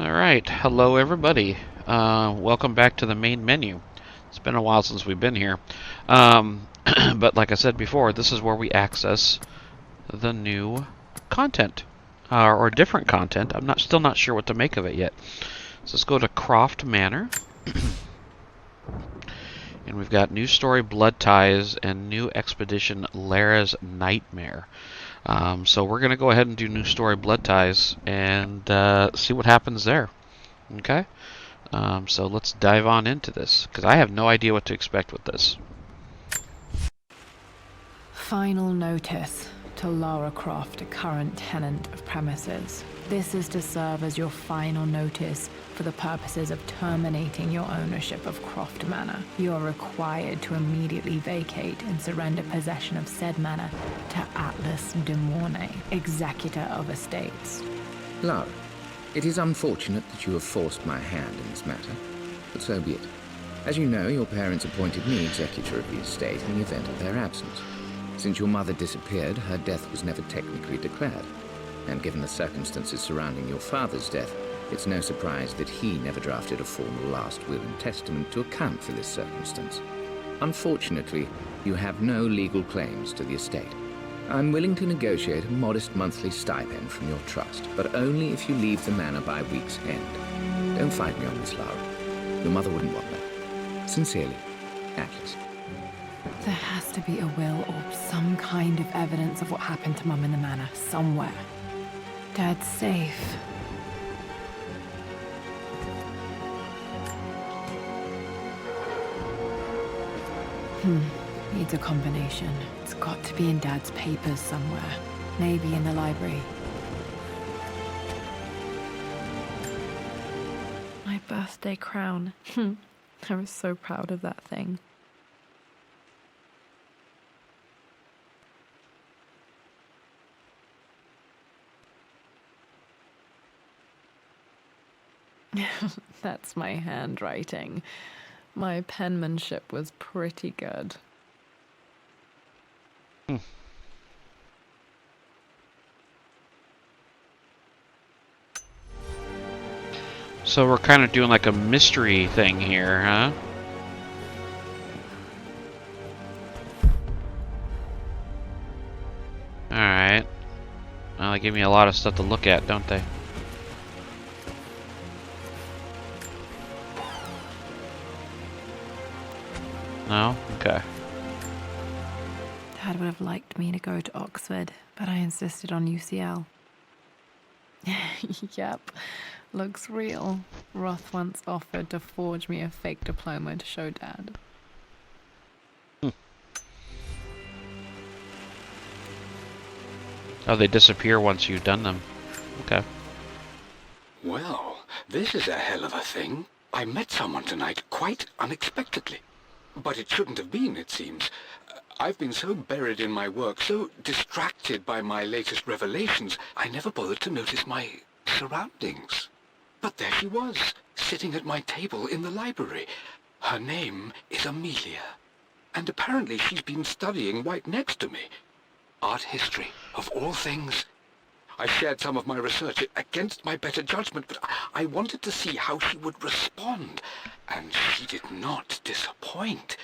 Alright, hello everybody. Welcome back to the main menu. It's been a while since we've been here. But like I said before, this is where we access the new content. Or different content. I'm still not sure what to make of it yet. So let's go to Croft Manor. And we've got new story Blood Ties and new expedition Lara's Nightmare. So we're going to go ahead and do new story Blood Ties and see what happens there. Okay? So let's dive on into this, because I have no idea what to expect with this. Final notice to Lara Croft, a current tenant of premises. This is to serve as your final notice for the purposes of terminating your ownership of Croft Manor. You are required to immediately vacate and surrender possession of said manor to Atlas de Mornay, executor of estates. Lara, it is unfortunate that you have forced my hand in this matter, but so be it. As you know, your parents appointed me executor of the estate in the event of their absence. Since your mother disappeared, her death was never technically declared. And given the circumstances surrounding your father's death, it's no surprise that he never drafted a formal last will and testament to account for this circumstance. Unfortunately, you have no legal claims to the estate. I'm willing to negotiate a modest monthly stipend from your trust, but only if you leave the manor by week's end. Don't fight me on this, Lara. Your mother wouldn't want that. Sincerely, Atlas. There has to be a will or some kind of evidence of what happened to Mum in the manor somewhere. Dad's safe. Needs a combination. It's got to be in Dad's papers somewhere. Maybe in the library. My birthday crown. I was so proud of that thing. That's my handwriting. My penmanship was pretty good. So we're kind of doing like a mystery thing here, huh? Alright. Well, they give me a lot of stuff to look at, don't they? No? Okay. Dad would have liked me to go to Oxford, but I insisted on UCL. Yep, looks real. Roth once offered to forge me a fake diploma to show Dad. Oh, they disappear once you've done them. Okay. Well, this is a hell of a thing. I met someone tonight quite unexpectedly. But it shouldn't have been, it seems. I've been so buried in my work, so distracted by my latest revelations, I never bothered to notice my surroundings. But there she was, sitting at my table in the library. Her name is Amelia, and apparently she's been studying right next to me. Art history, of all things. I shared some of my research against my better judgment, but I wanted to see how she would respond, and she did not disappoint.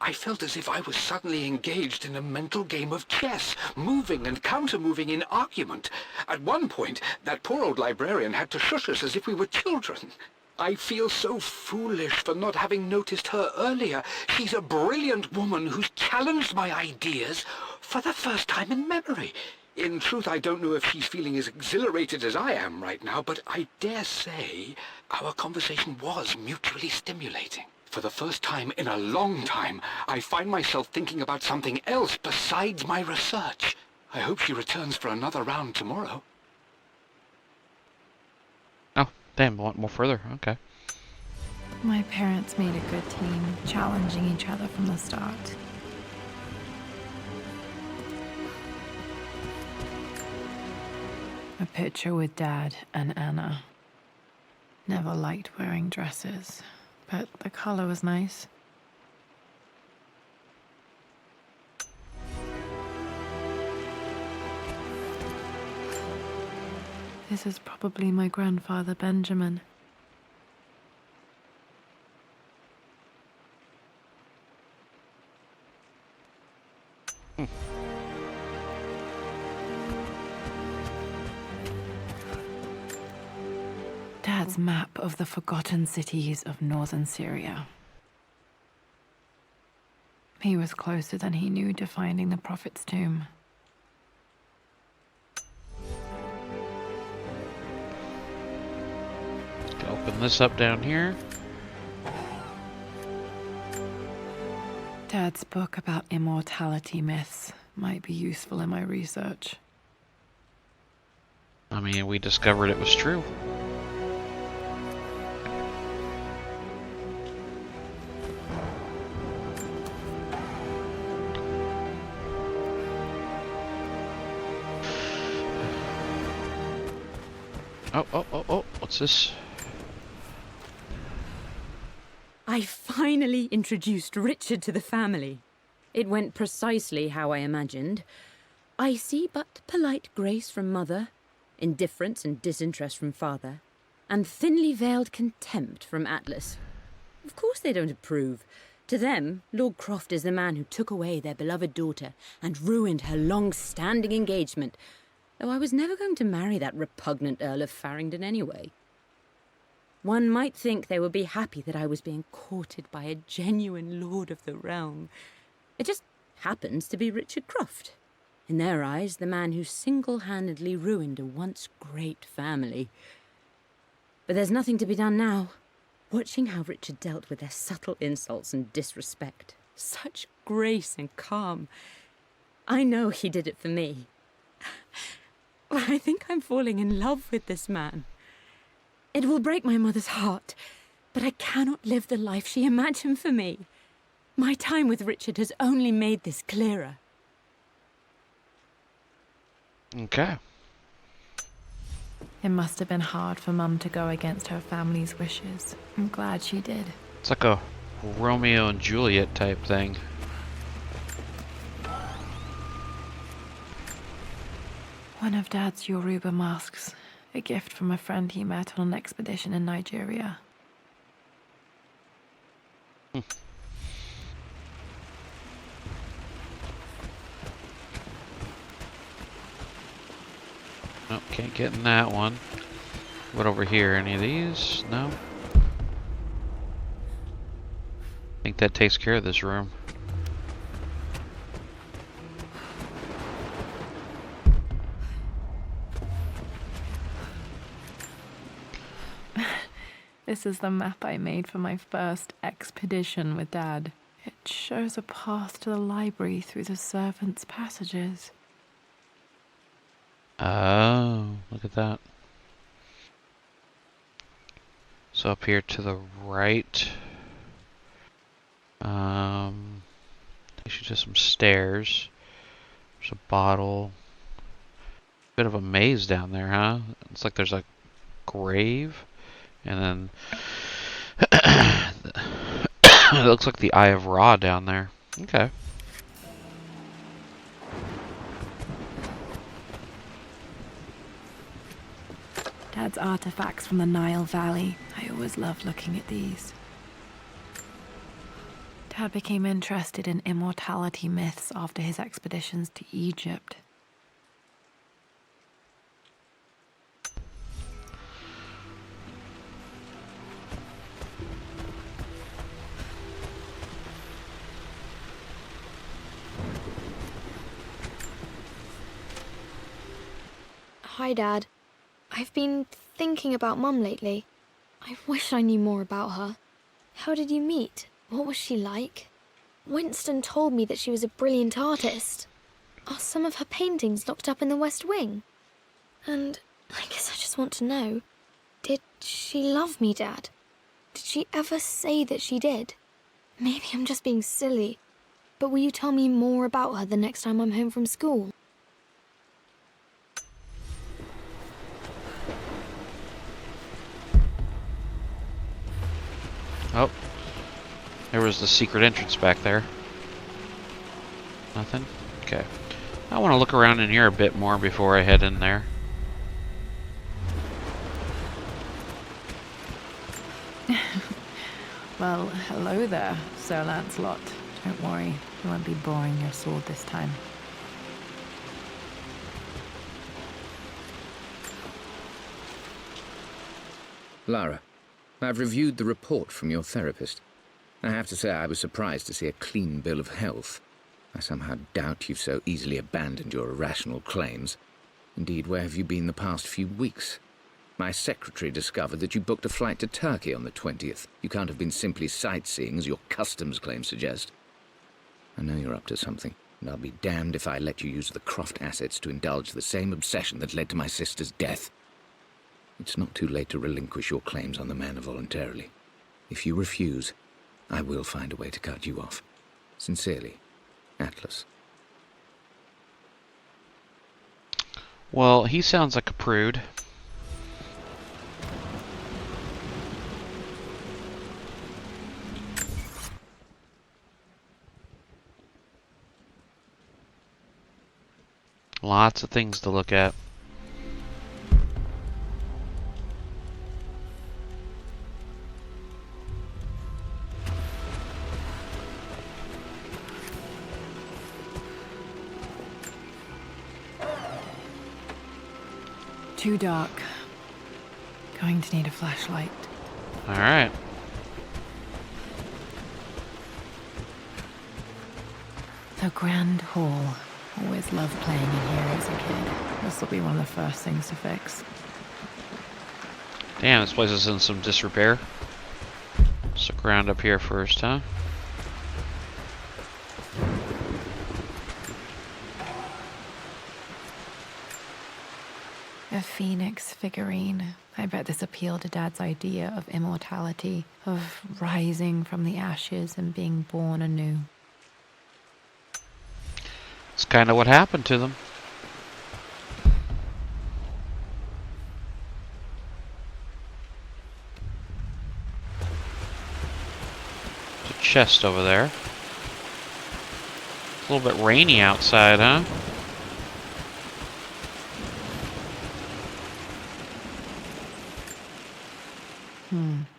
I felt as if I was suddenly engaged in a mental game of chess, moving and counter-moving in argument. At one point, that poor old librarian had to shush us as if we were children. I feel so foolish for not having noticed her earlier. She's a brilliant woman who's challenged my ideas for the first time in memory. In truth, I don't know if she's feeling as exhilarated as I am right now, but I dare say our conversation was mutually stimulating. For the first time in a long time, I find myself thinking about something else besides my research. I hope she returns for another round tomorrow. Oh, damn, I want more further. Okay. My parents made a good team, challenging each other from the start. A picture with Dad and Anna. Never liked wearing dresses, but the color was nice. This is probably my grandfather Benjamin. Dad's map of the forgotten cities of northern Syria. He was closer than he knew to finding the Prophet's tomb. Open this up down here. Dad's book about immortality myths might be useful in my research. I mean, we discovered it was true. Oh, what's this? I finally introduced Richard to the family. It went precisely how I imagined. I see but polite grace from mother, indifference and disinterest from father, and thinly veiled contempt from Atlas. Of course they don't approve. To them, Lord Croft is the man who took away their beloved daughter and ruined her long-standing engagement, though I was never going to marry that repugnant Earl of Farringdon anyway. One might think they would be happy that I was being courted by a genuine lord of the realm. It just happens to be Richard Croft. In their eyes, the man who single-handedly ruined a once great family. But there's nothing to be done now. Watching how Richard dealt with their subtle insults and disrespect. Such grace and calm. I know he did it for me. I think I'm falling in love with this man. It will break my mother's heart, but I cannot live the life she imagined for me. My time with Richard has only made this clearer. Okay. It must have been hard for Mum to go against her family's wishes. I'm glad she did. It's like a Romeo and Juliet type thing. One of Dad's Yoruba masks. A gift from a friend he met on an expedition in Nigeria. Nope, can't get in that one. What over here? Any of these? No? I think that takes care of this room. This is the map I made for my first expedition with Dad. It shows a path to the library through the servants' passages. Oh, look at that. So up here to the right, takes you to some stairs. There's a bottle. Bit of a maze down there, huh? It's like there's a grave, and then it looks like the Eye of Ra down there. Okay. Dad's artifacts from the Nile Valley. I always loved looking at these. Dad became interested in immortality myths after his expeditions to Egypt. Hi, Dad. I've been thinking about Mum lately. I wish I knew more about her. How did you meet? What was she like? Winston told me that she was a brilliant artist. Are some of her paintings locked up in the West Wing? And I guess I just want to know, did she love me, Dad? Did she ever say that she did? Maybe I'm just being silly, but will you tell me more about her the next time I'm home from school? Oh, there was the secret entrance back there. Nothing? Okay. I want to look around in here a bit more before I head in there. Well, hello there, Sir Lancelot. Don't worry, you won't be boring your sword this time. Lara, I've reviewed the report from your therapist. I have to say I was surprised to see a clean bill of health. I somehow doubt you've so easily abandoned your irrational claims. Indeed, where have you been the past few weeks? My secretary discovered that you booked a flight to Turkey on the 20th. You can't have been simply sightseeing, as your customs claims suggest. I know you're up to something, and I'll be damned if I let you use the Croft assets to indulge the same obsession that led to my sister's death. It's not too late to relinquish your claims on the manor voluntarily. If you refuse, I will find a way to cut you off. Sincerely, Atlas. Well, he sounds like a prude. Lots of things to look at. Too dark. Going to need a flashlight. All right. The Grand Hall. Always loved playing in here as a kid. This will be one of the first things to fix. Damn, this place is in some disrepair. Let's look around up here first, huh? A phoenix figurine. I bet this appealed to Dad's idea of immortality, of rising from the ashes and being born anew. It's kind of what happened to them. There's a chest over there. It's a little bit rainy outside, huh?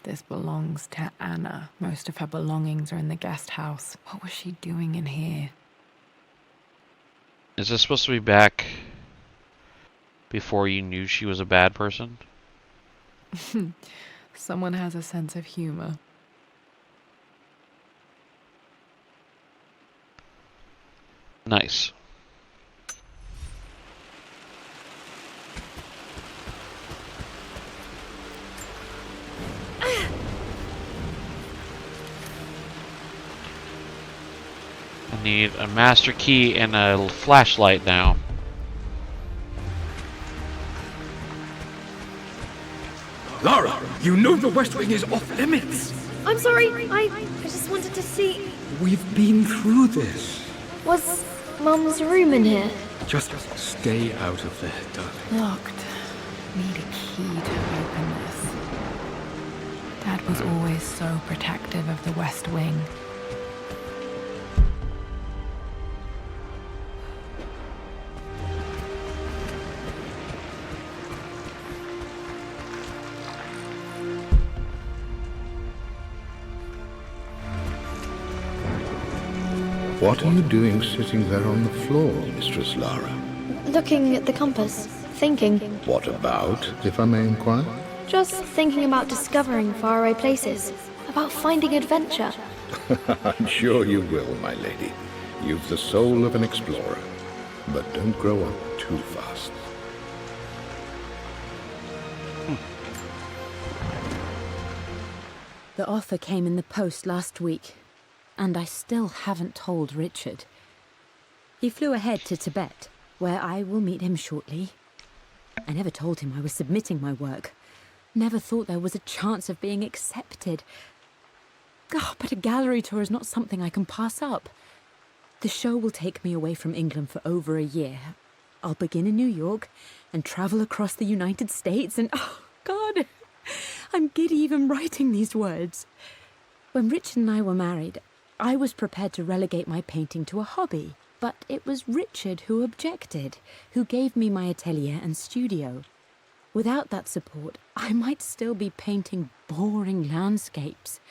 This belongs to Anna. Most of her belongings are in the guest house. What was she doing in here? Is this supposed to be back before you knew she was a bad person? Someone has a sense of humor. Nice. I need a master key and a flashlight now. Lara, you know the West Wing is off limits. I'm sorry, I just wanted to see. We've been through this. Was Mum's room in here? Just stay out of there, darling. Locked. Need a key to open this. Dad was always so protective of the West Wing. What are you doing sitting there on the floor, Mistress Lara? Looking at the compass, thinking. What about, if I may inquire? Just thinking about discovering faraway places, about finding adventure. I'm sure you will, my lady. You've the soul of an explorer. But don't grow up too fast. The offer came in the post last week, and I still haven't told Richard. He flew ahead to Tibet, where I will meet him shortly. I never told him I was submitting my work. Never thought there was a chance of being accepted. Oh, but a gallery tour is not something I can pass up. The show will take me away from England for over a year. I'll begin in New York and travel across the United States and, oh, God, I'm giddy even writing these words. When Richard and I were married, I was prepared to relegate my painting to a hobby, but it was Richard who objected, who gave me my atelier and studio. Without that support, I might still be painting boring landscapes.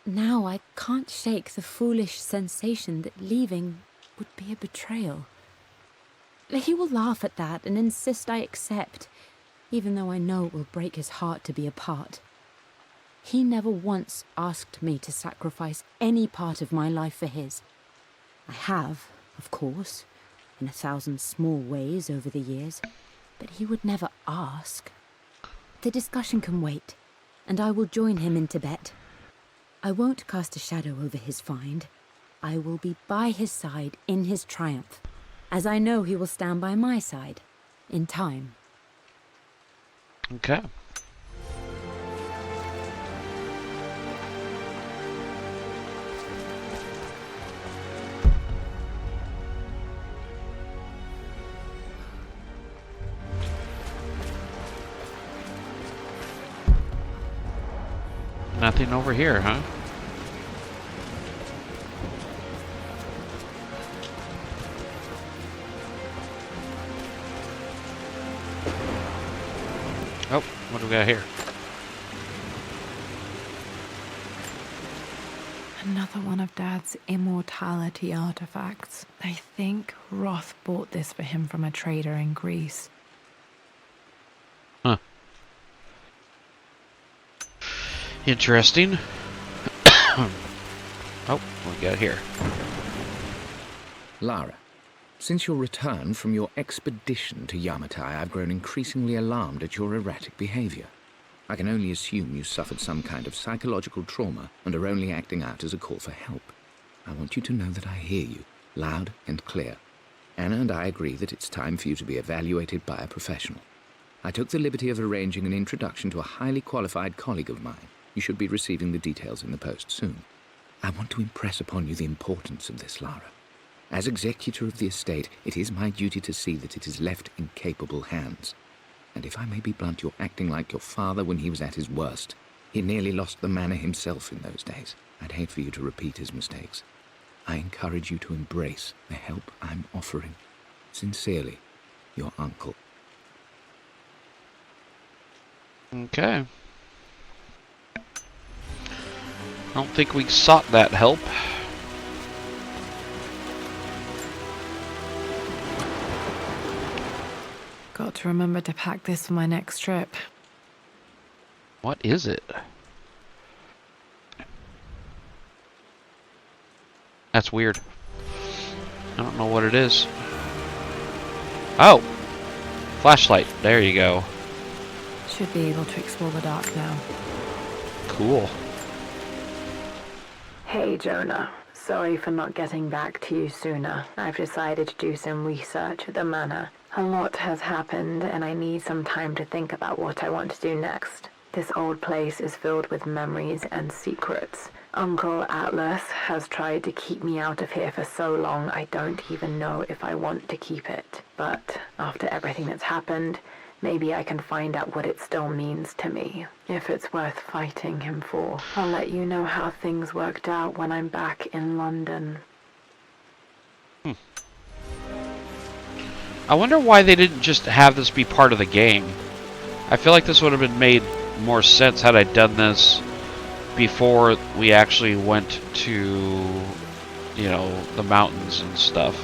Now I can't shake the foolish sensation that leaving would be a betrayal. He will laugh at that and insist I accept. even though I know it will break his heart to be apart. He never once asked me to sacrifice any part of my life for his. I have, of course, in 1,000 small ways over the years, but he would never ask. The discussion can wait, and I will join him in Tibet. I won't cast a shadow over his find. I will be by his side in his triumph, as I know he will stand by my side, in time. Okay. Nothing over here, huh? Oh, what do we got here? Another one of Dad's immortality artifacts. I think Roth bought this for him from a trader in Greece. Huh. Interesting. Oh, what we got here? Lara, since your return from your expedition to Yamatai, I've grown increasingly alarmed at your erratic behavior. I can only assume you suffered some kind of psychological trauma and are only acting out as a call for help. I want you to know that I hear you, loud and clear. Anna and I agree that it's time for you to be evaluated by a professional. I took the liberty of arranging an introduction to a highly qualified colleague of mine. You should be receiving the details in the post soon. I want to impress upon you the importance of this, Lara. As executor of the estate, it is my duty to see that it is left in capable hands. And if I may be blunt, you're acting like your father when he was at his worst. He nearly lost the manor himself in those days. I'd hate for you to repeat his mistakes. I encourage you to embrace the help I'm offering. Sincerely, your uncle. Okay. I don't think we sought that help. Got to remember to pack this for my next trip. What is it? That's weird. I don't know what it is. Oh! Flashlight. There you go. Should be able to explore the dark now. Cool. Hey, Jonah. Sorry for not getting back to you sooner. I've decided to do some research at the manor. A lot has happened, and I need some time to think about what I want to do next. This old place is filled with memories and secrets. Uncle Atlas has tried to keep me out of here for so long, I don't even know if I want to keep it. But after everything that's happened, maybe I can find out what it still means to me, if it's worth fighting him for. I'll let you know how things worked out when I'm back in London. I wonder why they didn't just have this be part of the game. I feel like this would have been made more sense had I done this before we actually went to, you know, the mountains and stuff.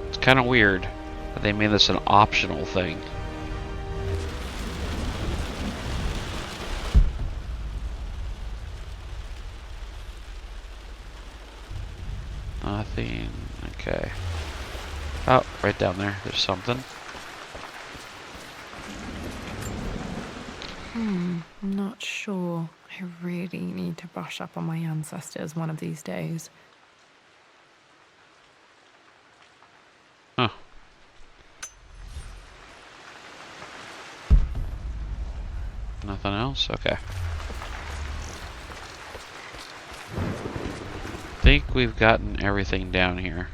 It's kind of weird that they made this an optional thing. Nothing. Okay. Oh, right down there. There's something. I'm not sure. I really need to brush up on my ancestors one of these days. Huh. Nothing else? Okay. Think we've gotten everything down here.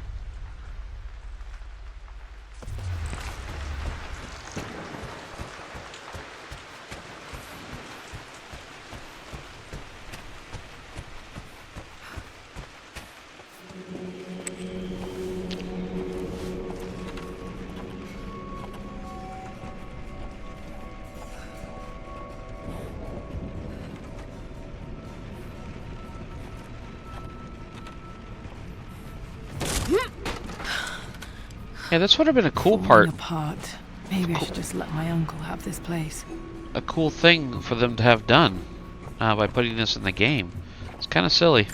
Yeah, this would have been a cool part. Apart. Maybe I should just let my uncle have this place. A cool thing for them to have done by putting this in the game. It's kind of silly.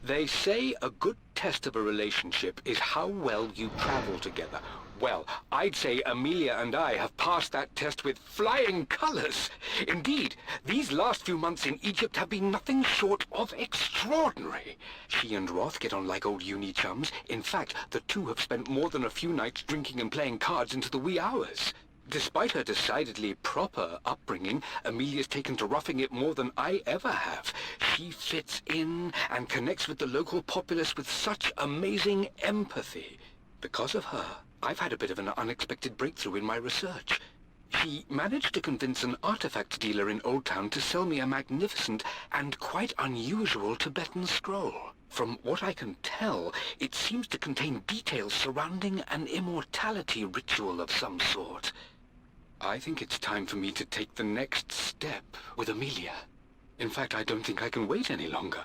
They say a good test of a relationship is how well you travel together. Well, I'd say Amelia and I have passed that test with flying colors. Indeed, these last few months in Egypt have been nothing short of extraordinary. She and Roth get on like old uni chums. In fact, the two have spent more than a few nights drinking and playing cards into the wee hours. Despite her decidedly proper upbringing, Amelia's taken to roughing it more than I ever have. She fits in and connects with the local populace with such amazing empathy. Because of her, I've had a bit of an unexpected breakthrough in my research. She managed to convince an artifact dealer in Old Town to sell me a magnificent and quite unusual Tibetan scroll. From what I can tell, it seems to contain details surrounding an immortality ritual of some sort. I think it's time for me to take the next step with Amelia. In fact, I don't think I can wait any longer.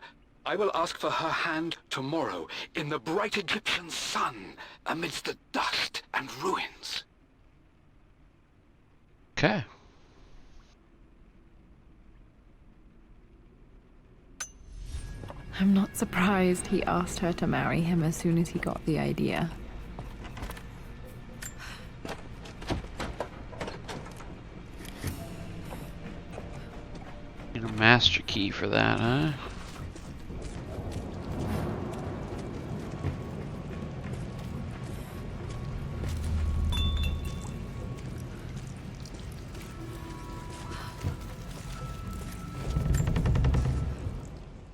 I will ask for her hand tomorrow in the bright Egyptian sun amidst the dust and ruins. Okay. I'm not surprised he asked her to marry him as soon as he got the idea. Need a master key for that, huh?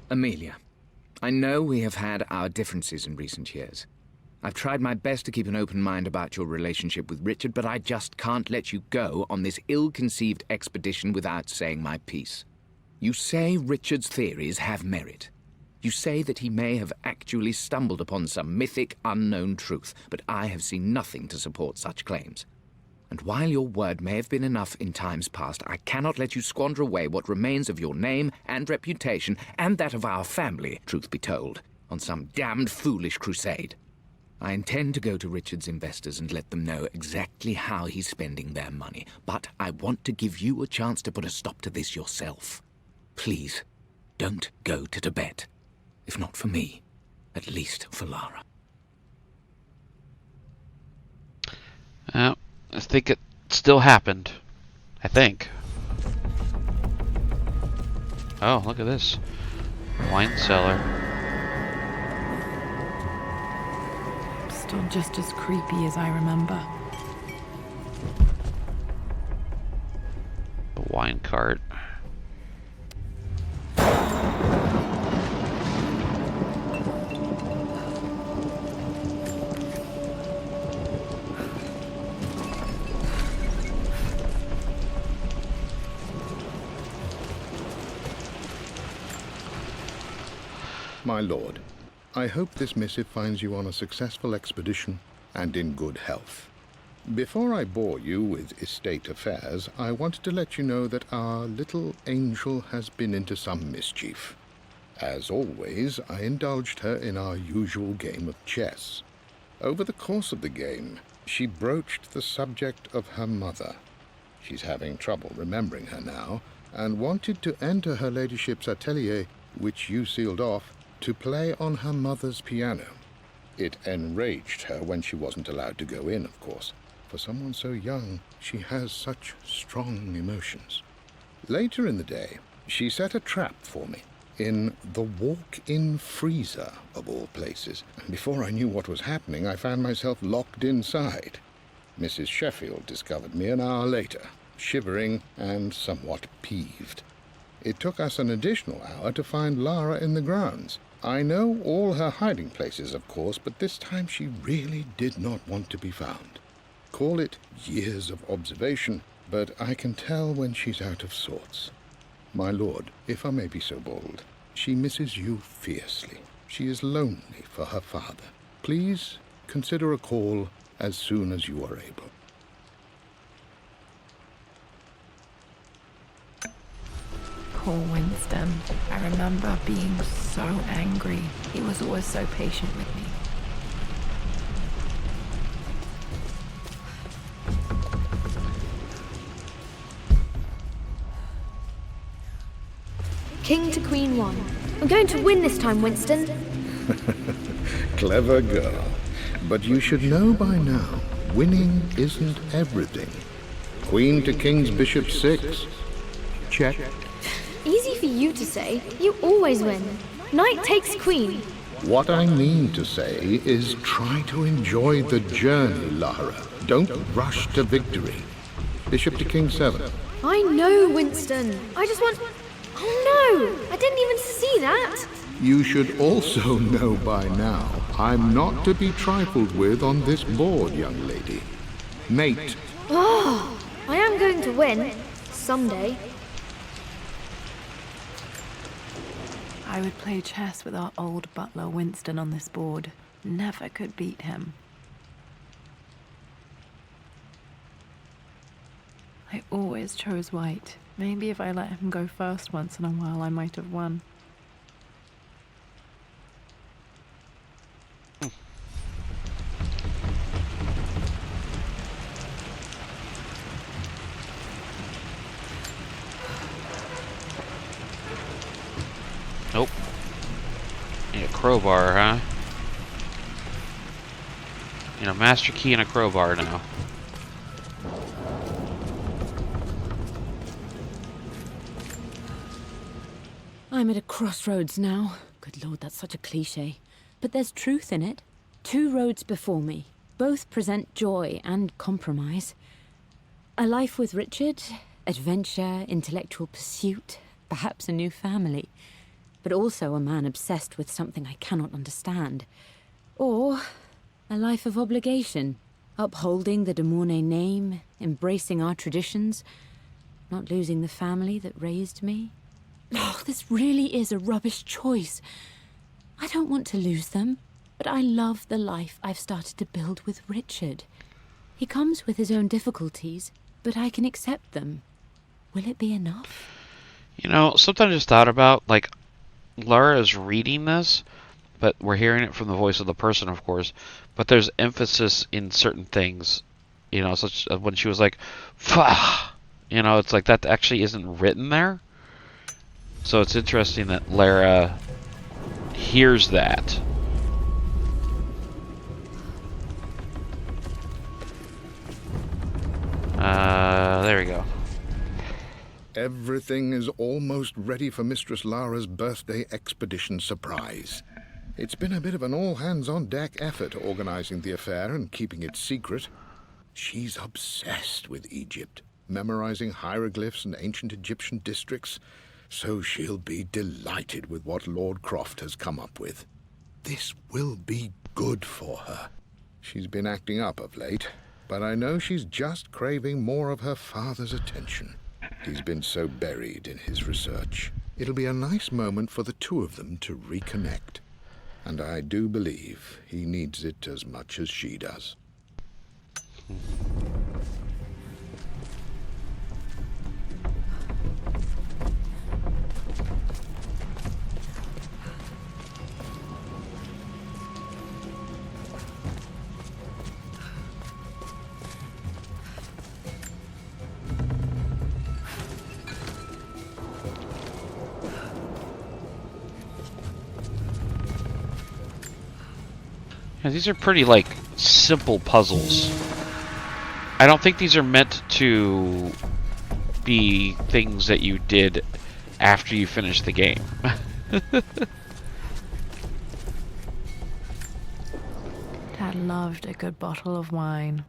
Amelia, I know we have had our differences in recent years. I've tried my best to keep an open mind about your relationship with Richard, but I just can't let you go on this ill-conceived expedition without saying my piece. You say Richard's theories have merit. You say that he may have actually stumbled upon some mythic, unknown truth, but I have seen nothing to support such claims. And while your word may have been enough in times past, I cannot let you squander away what remains of your name and reputation, and that of our family, truth be told, on some damned foolish crusade. I intend to go to Richard's investors and let them know exactly how he's spending their money, but I want to give you a chance to put a stop to this yourself. Please, don't go to Tibet. If not for me, at least for Lara. I think it still happened. I think. Oh, look at this. Wine cellar. Still just as creepy as I remember. A wine cart. My lord, I hope this missive finds you on a successful expedition and in good health. Before I bore you with estate affairs, I wanted to let you know that our little angel has been into some mischief. As always, I indulged her in our usual game of chess. Over the course of the game, she broached the subject of her mother. She's having trouble remembering her now, and wanted to enter her ladyship's atelier, which you sealed off, to play on her mother's piano. It enraged her when she wasn't allowed to go in, of course. For someone so young, she has such strong emotions. Later in the day, she set a trap for me in the walk-in freezer, of all places. And before I knew what was happening, I found myself locked inside. Mrs. Sheffield discovered me an hour later, shivering and somewhat peeved. It took us an additional hour to find Lara in the grounds. I know all her hiding places, of course, but this time she really did not want to be found. Call it years of observation, but I can tell when she's out of sorts. My lord, if I may be so bold, she misses you fiercely. She is lonely for her father. Please consider a call as soon as you are able. Poor Winston. I remember being so angry. He was always so patient with me. King to Queen 1. I'm going to win this time, Winston. Clever girl. But you should know by now, winning isn't everything. Queen to King's Bishop 6. Check. Easy for you to say. You always win. Knight takes Queen. What I mean to say is try to enjoy the journey, Lara. Don't rush to victory. Bishop to King 7. I know, Winston. I just want... Oh no! I didn't even see that! You should also know by now, I'm not to be trifled with on this board, young lady. Mate. Oh, I am going to win. Someday. I would play chess with our old butler Winston on this board. Never could beat him. I always chose white. Maybe if I let him go first once in a while, I might have won. Nope. Need a crowbar, huh? Need a master key and a crowbar now. I'm at a crossroads now. Good Lord, that's such a cliche. But there's truth in it. 2 roads before me. Both present joy and compromise. A life with Richard, adventure, intellectual pursuit, perhaps a new family. But also a man obsessed with something I cannot understand. Or a life of obligation, upholding the de Mornay name, embracing our traditions, not losing the family that raised me. Oh, this really is a rubbish choice. I don't want to lose them, but I love the life I've started to build with Richard. He comes with his own difficulties, but I can accept them. Will it be enough? You know, something I just thought about, like, Lara is reading this, but we're hearing it from the voice of the person, of course, but there's emphasis in certain things, you know, such when she was like, "Fah," you know, it's like that actually isn't written there. So it's interesting that Lara hears that. There we go. Everything is almost ready for Mistress Lara's birthday expedition surprise. It's been a bit of an all-hands-on-deck effort organizing the affair and keeping it secret. She's obsessed with Egypt, memorizing hieroglyphs and ancient Egyptian districts, so she'll be delighted with what Lord Croft has come up with. This will be good for her. She's been acting up of late, but I know she's just craving more of her father's attention. He's been so buried in his research. It'll be a nice moment for the two of them to reconnect. And I do believe he needs it as much as she does. Yeah, these are pretty, like, simple puzzles. I don't think these are meant to be things that you did after you finish the game. Dad loved a good bottle of wine.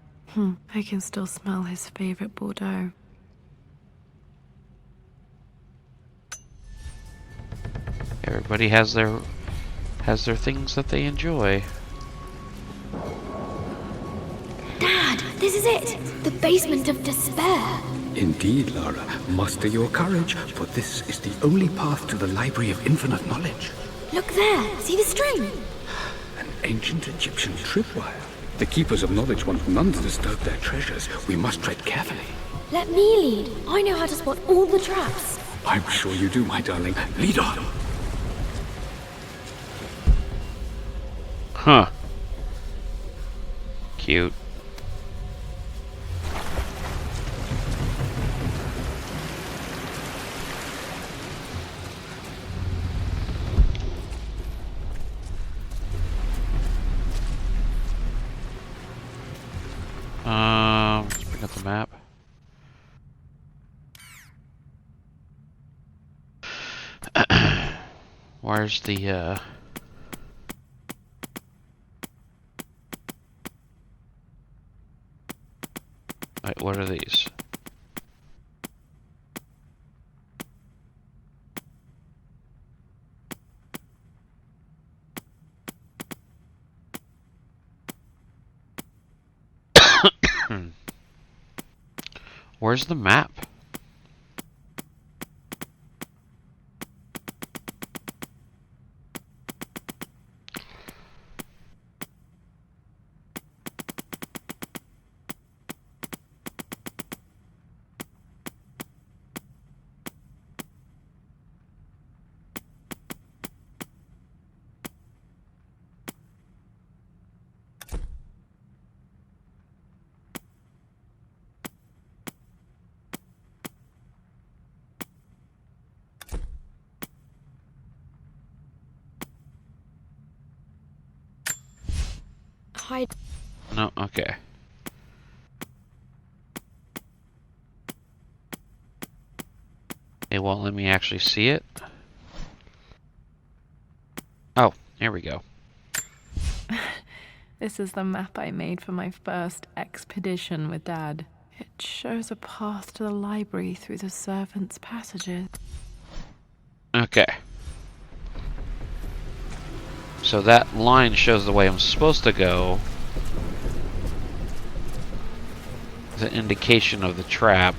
I can still smell his favorite Bordeaux. Everybody has their things that they enjoy. Dad, this is it! The basement of despair! Indeed, Lara. Muster your courage, for this is the only path to the Library of Infinite Knowledge. Look there! See the string? An ancient Egyptian tripwire. The Keepers of Knowledge want none to disturb their treasures. We must tread carefully. Let me lead. I know how to spot all the traps. I'm sure you do, my darling. Lead on. Huh. Cute. Where's the, Wait, what are these? Where's the map? Hi. No, okay. It won't let me actually see it. Oh, here we go. This is the map I made for my first expedition with Dad. It shows a path to the library through the servants' passages. Okay. So that line shows the way I'm supposed to go. It's an indication of the trap.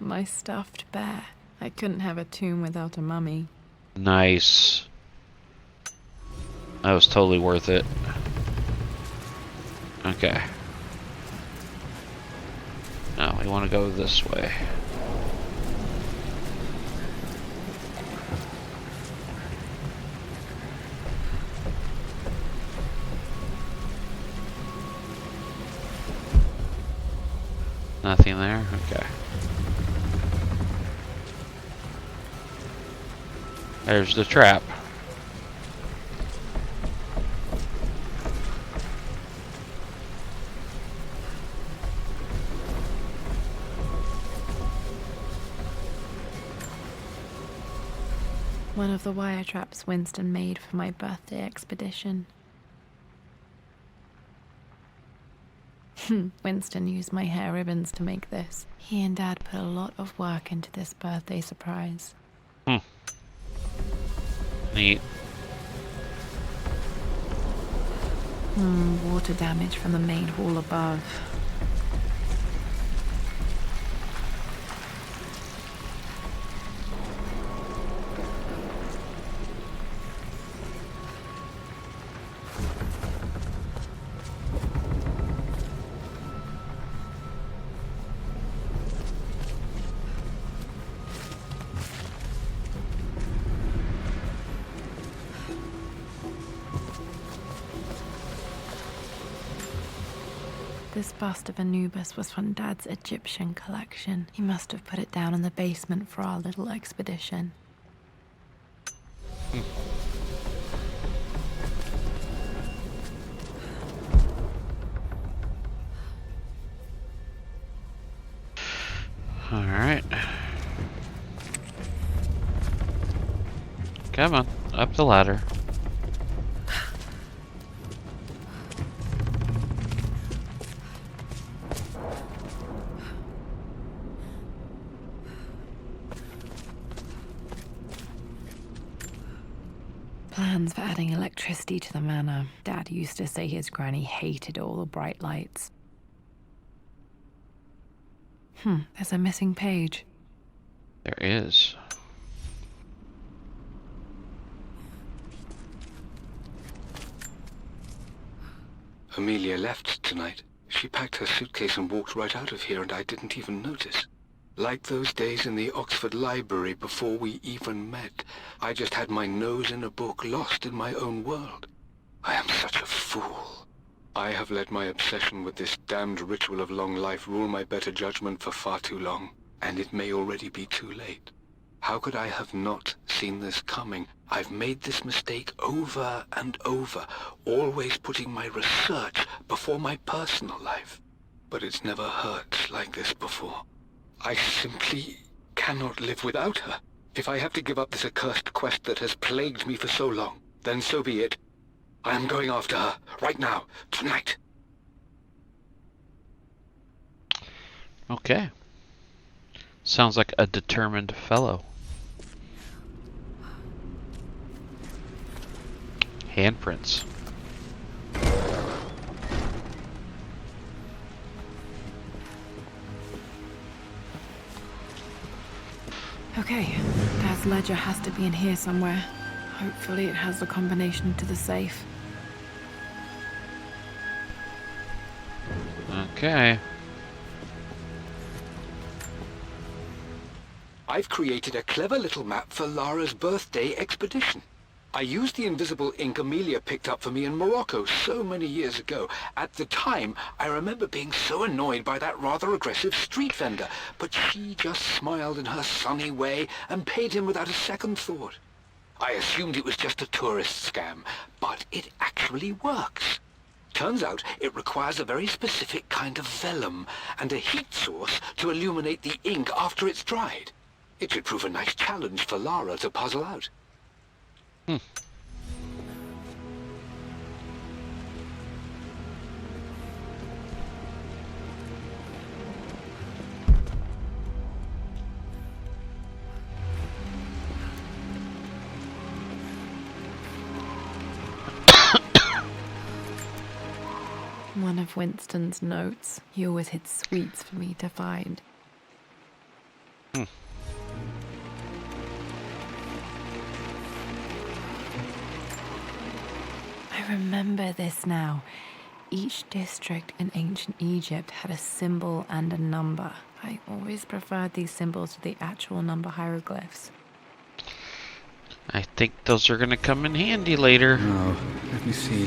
My stuffed bear. I couldn't have a tomb without a mummy. Nice. That was totally worth it. Okay. Now we want to go this way. Nothing there? Okay. There's the trap. One of the wire traps Winston made for my birthday expedition. Winston used my hair ribbons to make this. He and Dad put a lot of work into this birthday surprise. Neat. Water damage from the main hall above. This bust of Anubis was from Dad's Egyptian collection. He must have put it down in the basement for our little expedition. Alright. Come on, up the ladder. Plans for adding electricity to the manor. Dad used to say his granny hated all the bright lights. There's a missing page. There is. Amelia left tonight. She packed her suitcase and walked right out of here, and I didn't even notice. Like those days in the Oxford Library before we even met. I just had my nose in a book, lost in my own world. I am such a fool. I have let my obsession with this damned ritual of long life rule my better judgment for far too long, and it may already be too late. How could I have not seen this coming? I've made this mistake over and over, always putting my research before my personal life. But it's never hurt like this before. I simply cannot live without her. If I have to give up this accursed quest that has plagued me for so long, then so be it. I am going after her, right now, tonight. Okay. Sounds like a determined fellow. Handprints. Okay, Dad's ledger has to be in here somewhere. Hopefully it has the combination to the safe. Okay. I've created a clever little map for Lara's birthday expedition. I used the invisible ink Amelia picked up for me in Morocco so many years ago. At the time, I remember being so annoyed by that rather aggressive street vendor, but she just smiled in her sunny way and paid him without a second thought. I assumed it was just a tourist scam, but it actually works. Turns out it requires a very specific kind of vellum and a heat source to illuminate the ink after it's dried. It should prove a nice challenge for Lara to puzzle out. One of Winston's notes. He always hid sweets for me to find. I remember this now. Each district in ancient Egypt had a symbol and a number. I always preferred these symbols to the actual number hieroglyphs. I think those are going to come in handy later. Now, let me see.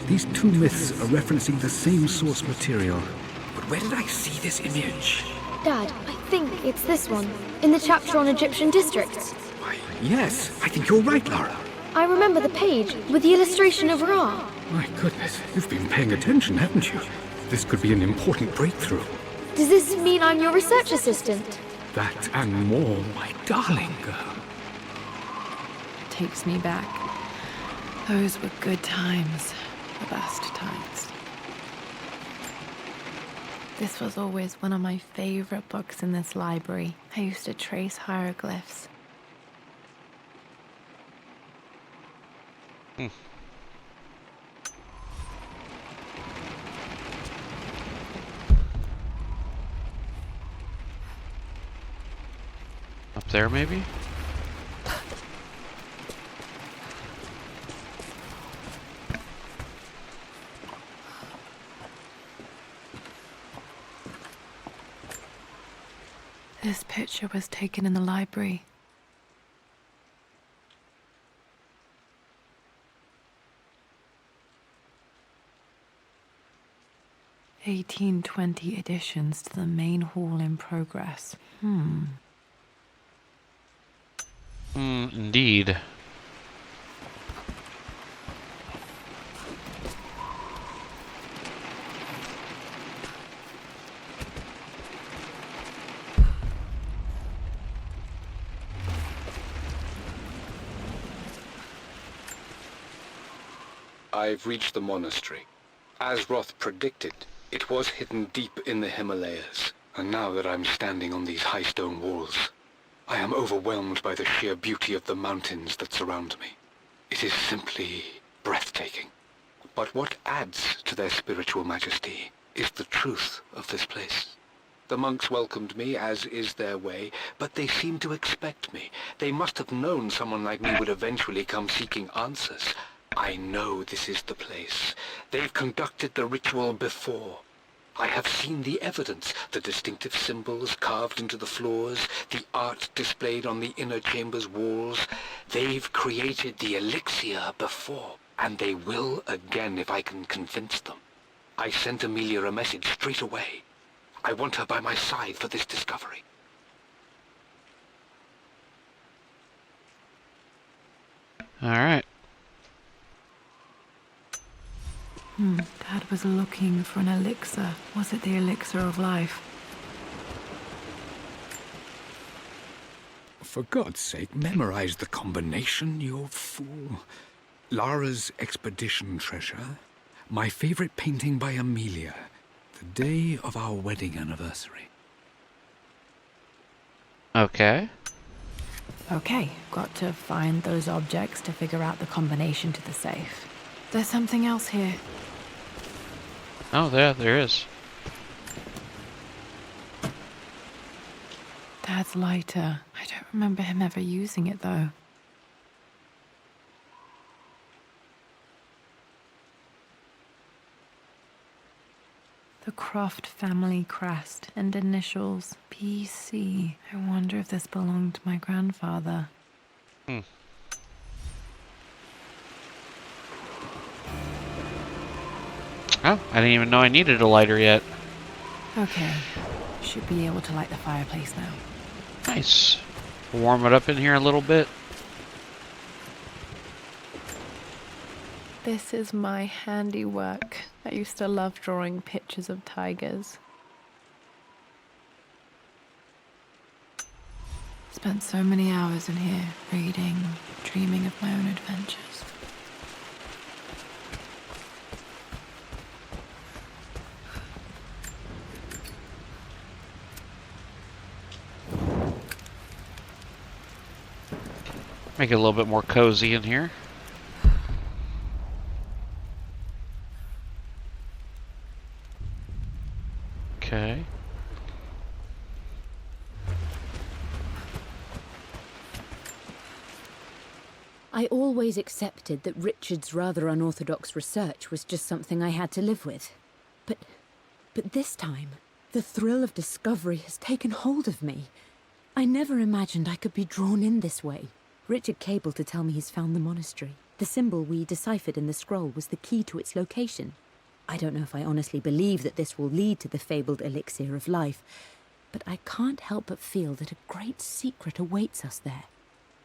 These two myths are referencing the same source material. But where did I see this image? Dad, I think it's this one, in the chapter on Egyptian districts. Why, yes, I think you're right, Lara. I remember the page with the illustration of Ra. My goodness, you've been paying attention, haven't you? This could be an important breakthrough. Does this mean I'm your research assistant? That and more, my darling girl. Takes me back. Those were good times. The best times. This was always one of my favorite books in this library. I used to trace hieroglyphs. Up there, maybe? This picture was taken in the library. (1820) additions to the main hall in progress. Indeed. I've reached the monastery. As Roth predicted, it was hidden deep in the Himalayas. And now that I'm standing on these high stone walls, I am overwhelmed by the sheer beauty of the mountains that surround me. It is simply breathtaking. But what adds to their spiritual majesty is the truth of this place. The monks welcomed me, as is their way, but they seemed to expect me. They must have known someone like me would eventually come seeking answers. I know this is the place. They've conducted the ritual before. I have seen the evidence, the distinctive symbols carved into the floors, the art displayed on the inner chamber's walls. They've created the elixir before, and they will again if I can convince them. I sent Amelia a message straight away. I want her by my side for this discovery. All right. Dad was looking for an elixir. Was it the elixir of life? for God's sake, memorize the combination, you fool. Lara's expedition treasure, my favorite painting by Amelia, the day of our wedding anniversary. Okay. Okay, got to find those objects to figure out the combination to the safe. There's something else here. Oh, there is. Dad's lighter. I don't remember him ever using it, though. The Croft family crest and initials PC. I wonder if this belonged to my grandfather. Oh, I didn't even know I needed a lighter yet. Okay, should be able to light the fireplace now. Nice. Warm it up in here a little bit. This is my handiwork. I used to love drawing pictures of tigers. Spent so many hours in here, reading, dreaming of my own adventures. Make it a little bit more cozy in here. Okay. I always accepted that Richard's rather unorthodox research was just something I had to live with. But this time, the thrill of discovery has taken hold of me. I never imagined I could be drawn in this way. Richard cabled to tell me he's found the monastery. The symbol we deciphered in the scroll was the key to its location. I don't know if I honestly believe that this will lead to the fabled elixir of life, but I can't help but feel that a great secret awaits us there.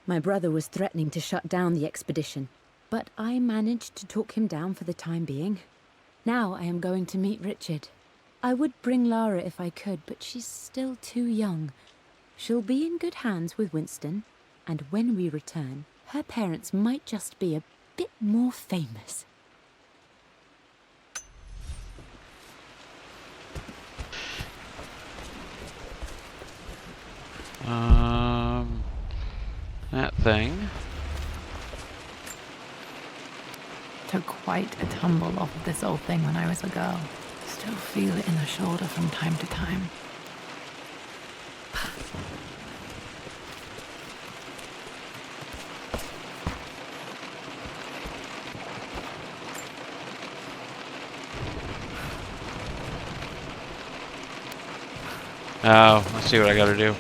My brother was threatening to shut down the expedition, but I managed to talk him down for the time being. Now I am going to meet Richard. I would bring Lara if I could, but she's still too young. She'll be in good hands with Winston, and when we return, her parents might just be a bit more famous. That thing. Took quite a tumble off of this old thing when I was a girl. Still feel it in the shoulder from time to time. Oh, let's see what I gotta do.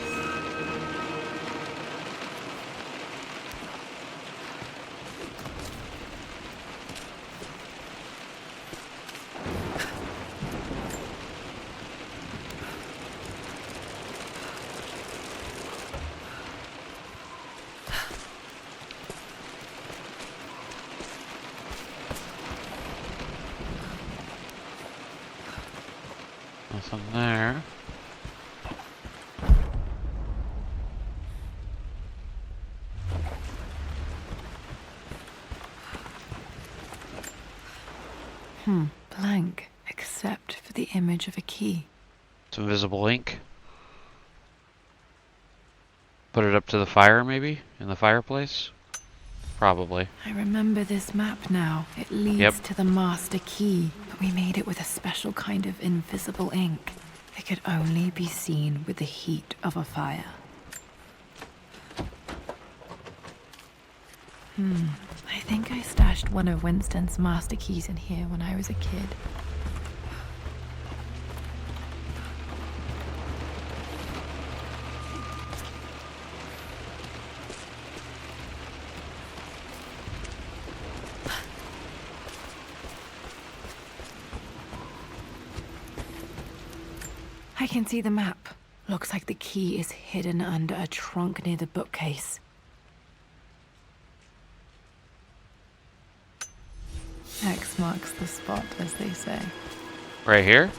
Nothing there. Blank, except for the image of a key. It's invisible ink. Put it up to the fire, maybe? In the fireplace? Probably. I remember this map now. It leads to the master key, but we made it with a special kind of invisible ink. It could only be seen with the heat of a fire. I think I stashed one of Winston's master keys in here when I was a kid. I can see the map. Looks like the key is hidden under a trunk near the bookcase. X marks the spot, as they say. Right here?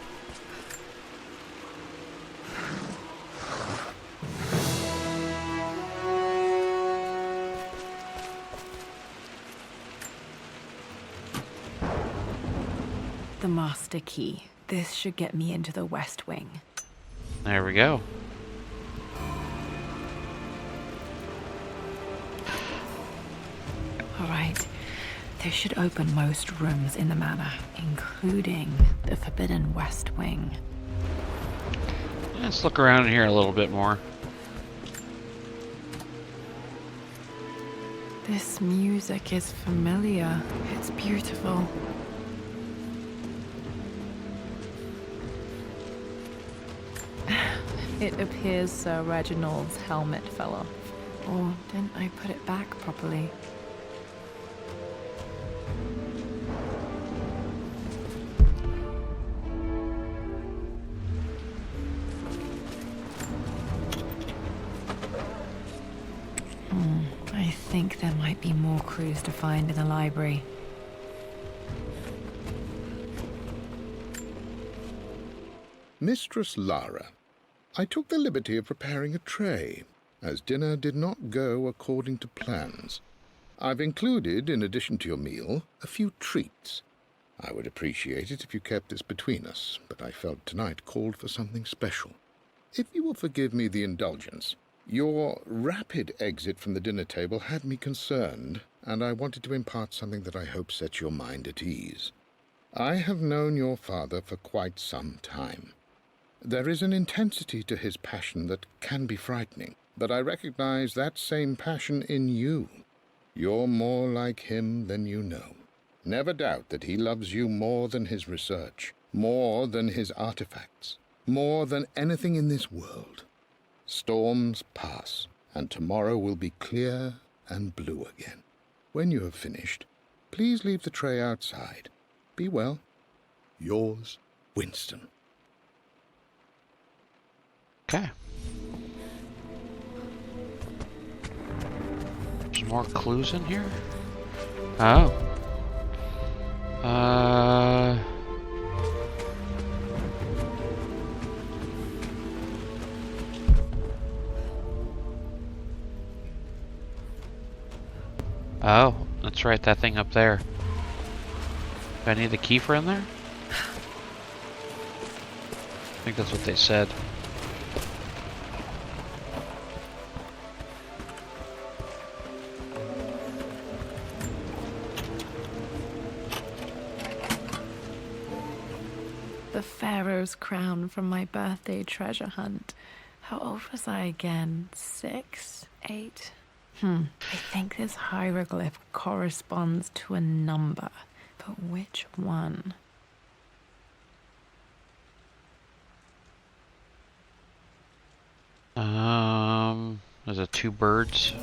the master key. This should get me into the West Wing. There we go. Alright, this should open most rooms in the manor, including the Forbidden West Wing. Let's look around here a little bit more. This music is familiar. It's beautiful. It appears Sir Reginald's helmet fell off. Or didn't I put it back properly? I think there might be more clues to find in the library. Mistress Lara, I took the liberty of preparing a tray, as dinner did not go according to plans. I've included, in addition to your meal, a few treats. I would appreciate it if you kept this between us, but I felt tonight called for something special. If you will forgive me the indulgence, your rapid exit from the dinner table had me concerned, and I wanted to impart something that I hope sets your mind at ease. I have known your father for quite some time. There is an intensity to his passion that can be frightening, but I recognize that same passion in you. You're more like him than you know. Never doubt that he loves you more than his research, more than his artifacts, more than anything in this world. Storms pass, and tomorrow will be clear and blue again. When you have finished, please leave the tray outside. Be well. Yours, Winston. Okay. There's more clues in here? Oh. Oh, that's right, that thing up there. Do I need the key for in there? I think that's what they said. The Pharaoh's crown from my birthday treasure hunt. How old was I again? 6? 8? I think this hieroglyph corresponds to a number, but which one? There's 2 birds.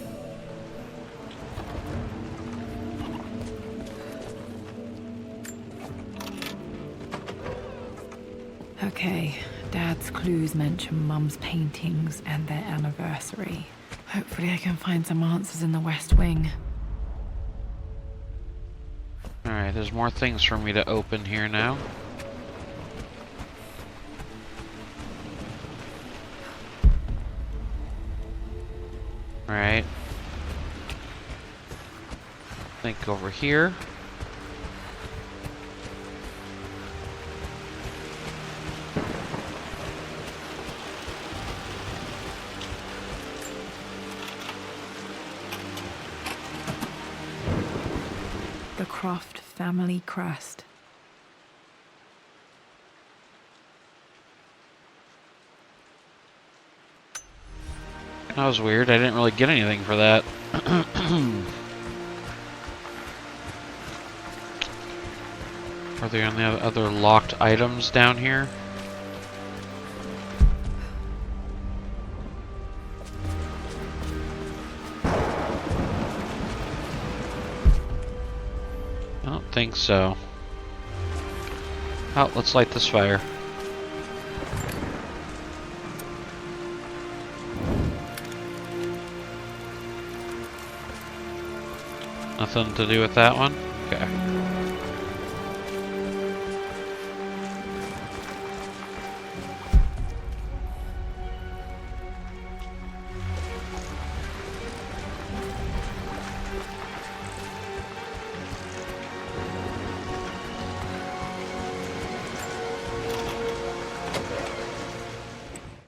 Okay, Dad's clues mention Mum's paintings and their anniversary. Hopefully I can find some answers in the West Wing. Alright, there's more things for me to open here now. Alright. Think over here. The Croft family crest. That was weird. I didn't really get anything for that. Are there any other locked items down here? I don't think so. Oh, let's light this fire. Nothing to do with that one? Okay.